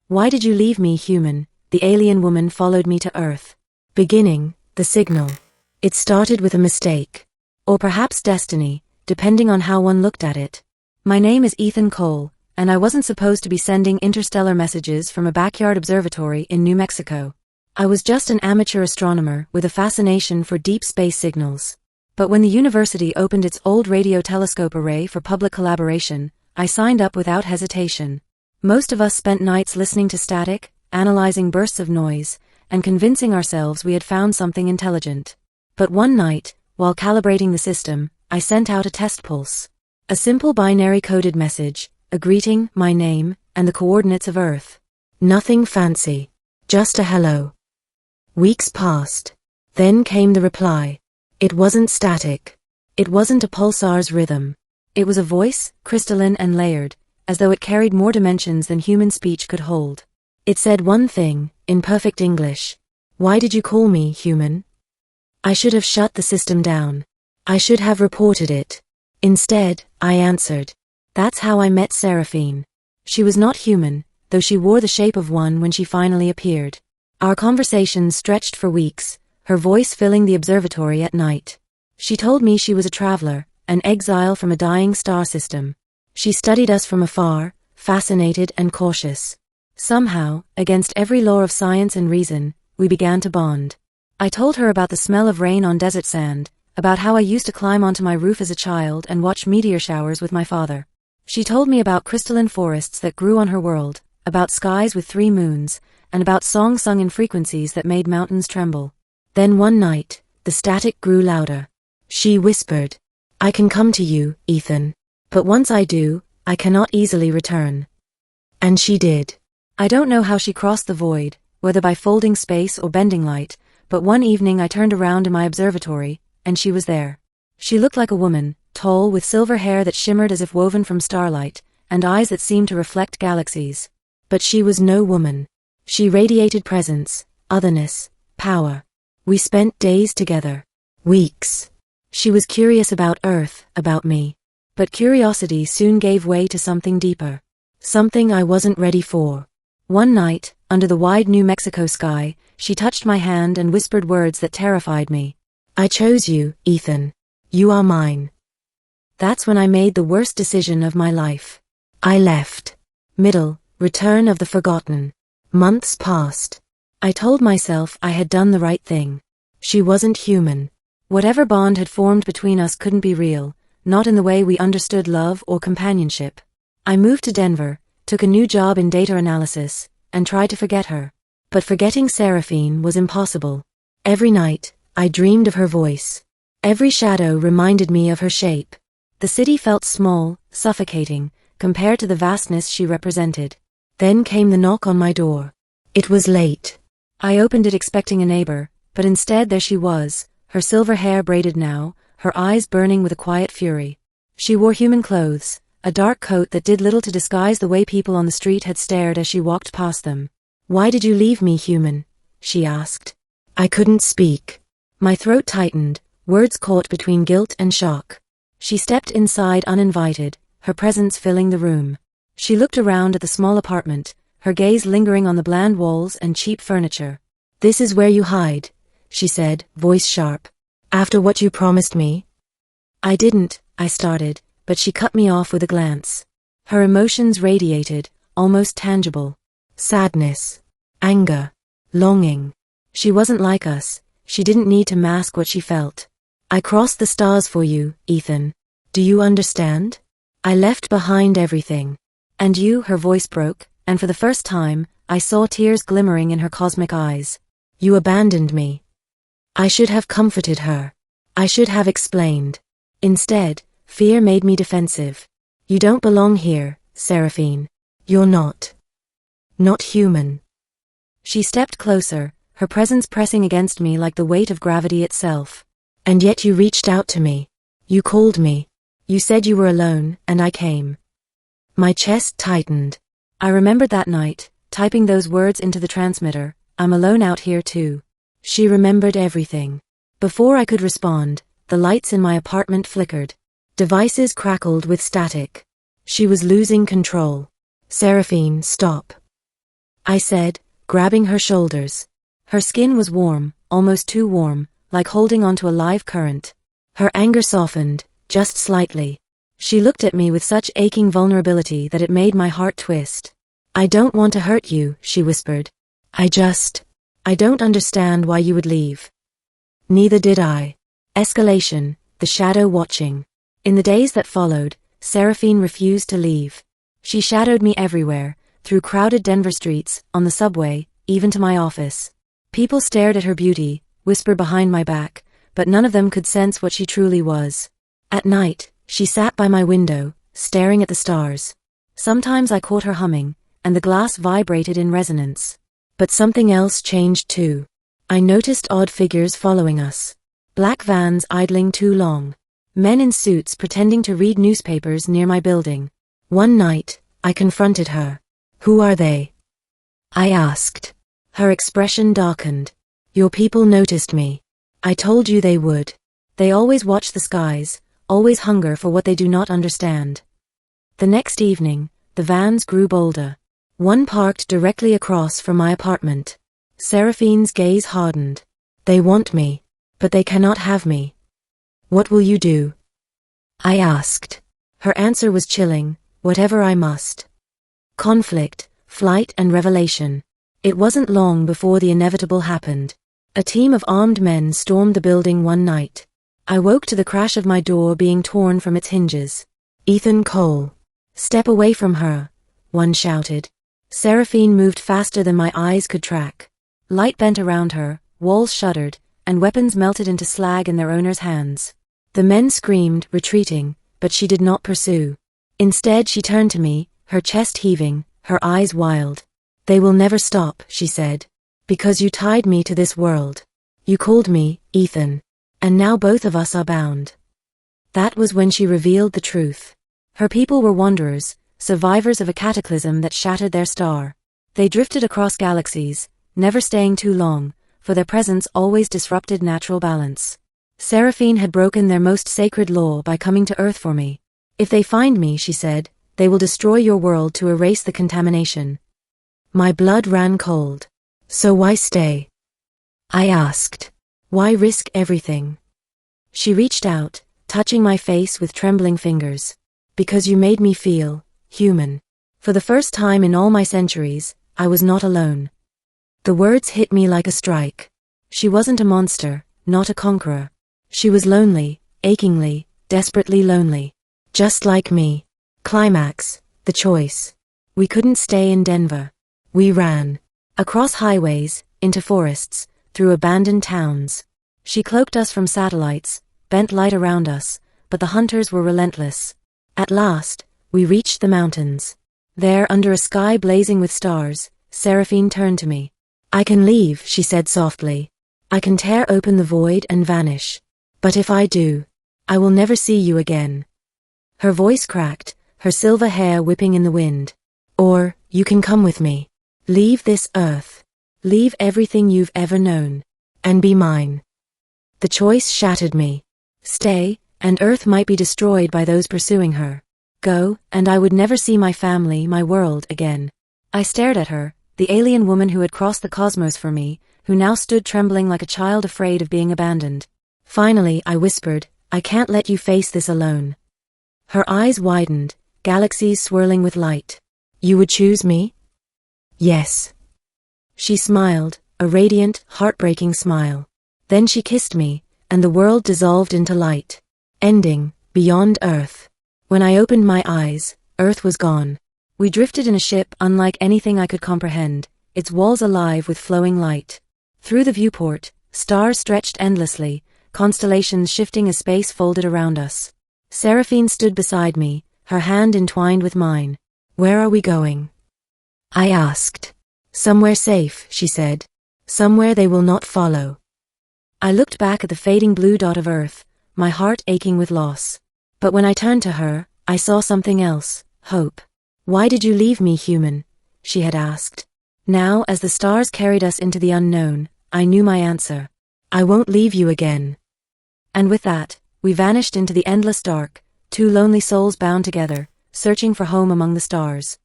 Why did you leave me, human? The alien woman followed me to Earth. Beginning, the signal. It started with a mistake. Or perhaps destiny, depending on how one looked at it. My name is Ethan Cole, and I wasn't supposed to be sending interstellar messages from a backyard observatory in New Mexico. I was just an amateur astronomer with a fascination for deep space signals. But when the university opened its old radio telescope array for public collaboration, I signed up without hesitation. Most of us spent nights listening to static, analyzing bursts of noise, and convincing ourselves we had found something intelligent. But one night, while calibrating the system, I sent out a test pulse. A simple binary-coded message, a greeting, my name, and the coordinates of Earth. Nothing fancy. Just a hello. Weeks passed. Then came the reply. It wasn't static. It wasn't a pulsar's rhythm. It was a voice, crystalline and layered, as though it carried more dimensions than human speech could hold. It said one thing, in perfect English. Why did you call me, human? I should have shut the system down. I should have reported it. Instead, I answered. That's how I met Seraphine. She was not human, though she wore the shape of one when she finally appeared. Our conversations stretched for weeks, her voice filling the observatory at night. She told me she was a traveler, an exile from a dying star system. She studied us from afar, fascinated and cautious. Somehow, against every law of science and reason, we began to bond. I told her about the smell of rain on desert sand, about how I used to climb onto my roof as a child and watch meteor showers with my father. She told me about crystalline forests that grew on her world, about skies with 3 moons, and about songs sung in frequencies that made mountains tremble. Then one night, the static grew louder. She whispered, I can come to you, Ethan. But once I do, I cannot easily return. And she did. I don't know how she crossed the void, whether by folding space or bending light, but one evening I turned around in my observatory, and she was there. She looked like a woman, tall with silver hair that shimmered as if woven from starlight, and eyes that seemed to reflect galaxies. But she was no woman. She radiated presence, otherness, power. We spent days together. Weeks. She was curious about Earth, about me. But curiosity soon gave way to something deeper. Something I wasn't ready for. One night, under the wide New Mexico sky, she touched my hand and whispered words that terrified me. I chose you, Ethan. You are mine. That's when I made the worst decision of my life. I left. Return of the forgotten. Months passed. I told myself I had done the right thing. She wasn't human. Whatever bond had formed between us couldn't be real, not in the way we understood love or companionship. I moved to Denver, took a new job in data analysis, and tried to forget her. But forgetting Seraphine was impossible. Every night, I dreamed of her voice. Every shadow reminded me of her shape. The city felt small, suffocating, compared to the vastness she represented. Then came the knock on my door. It was late. I opened it expecting a neighbor, but instead there she was, her silver hair braided now, her eyes burning with a quiet fury. She wore human clothes, a dark coat that did little to disguise the way people on the street had stared as she walked past them. Why did you leave me, human? She asked. I couldn't speak. My throat tightened, words caught between guilt and shock. She stepped inside uninvited, her presence filling the room. She looked around at the small apartment, her gaze lingering on the bland walls and cheap furniture. This is where you hide, she said, voice sharp. After what you promised me? I didn't, I started, but she cut me off with a glance. Her emotions radiated, almost tangible. Sadness, anger, longing. She wasn't like us. She didn't need to mask what she felt. I crossed the stars for you, Ethan. Do you understand? I left behind everything. And you, her voice broke, and for the first time, I saw tears glimmering in her cosmic eyes. You abandoned me. I should have comforted her. I should have explained. Instead, fear made me defensive. You don't belong here, Seraphine. You're not human. She stepped closer, her presence pressing against me like the weight of gravity itself. And yet you reached out to me. You called me. You said you were alone, and I came. My chest tightened. I remembered that night, typing those words into the transmitter, I'm alone out here too. She remembered everything. Before I could respond, the lights in my apartment flickered. Devices crackled with static. She was losing control. Seraphine, stop. I said, grabbing her shoulders. Her skin was warm, almost too warm, like holding onto a live current. Her anger softened, just slightly. She looked at me with such aching vulnerability that it made my heart twist. I don't want to hurt you, she whispered. I don't understand why you would leave. Neither did I. Escalation, the shadow watching. In the days that followed, Seraphine refused to leave. She shadowed me everywhere, through crowded Denver streets, on the subway, even to my office. People stared at her beauty, whispered behind my back, but none of them could sense what she truly was. At night, she sat by my window, staring at the stars. Sometimes I caught her humming, and the glass vibrated in resonance. But something else changed too. I noticed odd figures following us. Black vans idling too long. Men in suits pretending to read newspapers near my building. One night, I confronted her. Who are they? I asked. Her expression darkened. Your people noticed me. I told you they would. They always watch the skies, always hunger for what they do not understand. The next evening, the vans grew bolder. One parked directly across from my apartment. Seraphine's gaze hardened. They want me, but they cannot have me. What will you do? I asked. Her answer was chilling, whatever I must. Conflict, flight and revelation. It wasn't long before the inevitable happened. A team of armed men stormed the building one night. I woke to the crash of my door being torn from its hinges. Ethan Cole. Step away from her, one shouted. Seraphine moved faster than my eyes could track. Light bent around her, walls shuddered, and weapons melted into slag in their owners' hands. The men screamed, retreating, but she did not pursue. Instead she turned to me, her chest heaving, her eyes wild. They will never stop, she said. Because you tied me to this world. You called me, Ethan. And now both of us are bound. That was when she revealed the truth. Her people were wanderers, survivors of a cataclysm that shattered their star. They drifted across galaxies, never staying too long, for their presence always disrupted natural balance. Seraphine had broken their most sacred law by coming to Earth for me. If they find me, she said, they will destroy your world to erase the contamination. My blood ran cold. So why stay? I asked. Why risk everything? She reached out, touching my face with trembling fingers. Because you made me feel human. For the first time in all my centuries, I was not alone. The words hit me like a strike. She wasn't a monster, not a conqueror. She was lonely, achingly, desperately lonely. Just like me. Climax, the choice. We couldn't stay in Denver. We ran. Across highways, into forests, through abandoned towns. She cloaked us from satellites, bent light around us, but the hunters were relentless. At last, we reached the mountains. There, under a sky blazing with stars, Seraphine turned to me. I can leave, she said softly. I can tear open the void and vanish. But if I do, I will never see you again. Her voice cracked, her silver hair whipping in the wind. Or, you can come with me. Leave this earth. Leave everything you've ever known. And be mine. The choice shattered me. Stay, and Earth might be destroyed by those pursuing her. Go, and I would never see my family, my world, again. I stared at her, the alien woman who had crossed the cosmos for me, who now stood trembling like a child afraid of being abandoned. Finally, I whispered, I can't let you face this alone. Her eyes widened, galaxies swirling with light. You would choose me? Yes. She smiled, a radiant, heartbreaking smile. Then she kissed me, and the world dissolved into light. Ending, beyond Earth. When I opened my eyes, Earth was gone. We drifted in a ship unlike anything I could comprehend, its walls alive with flowing light. Through the viewport, stars stretched endlessly, constellations shifting as space folded around us. Seraphine stood beside me, her hand entwined with mine. Where are we going? I asked. Somewhere safe, she said. Somewhere they will not follow. I looked back at the fading blue dot of Earth, my heart aching with loss. But when I turned to her, I saw something else, hope. Why did you leave me, human? She had asked. Now, as the stars carried us into the unknown, I knew my answer. I won't leave you again. And with that, we vanished into the endless dark, two lonely souls bound together, searching for home among the stars.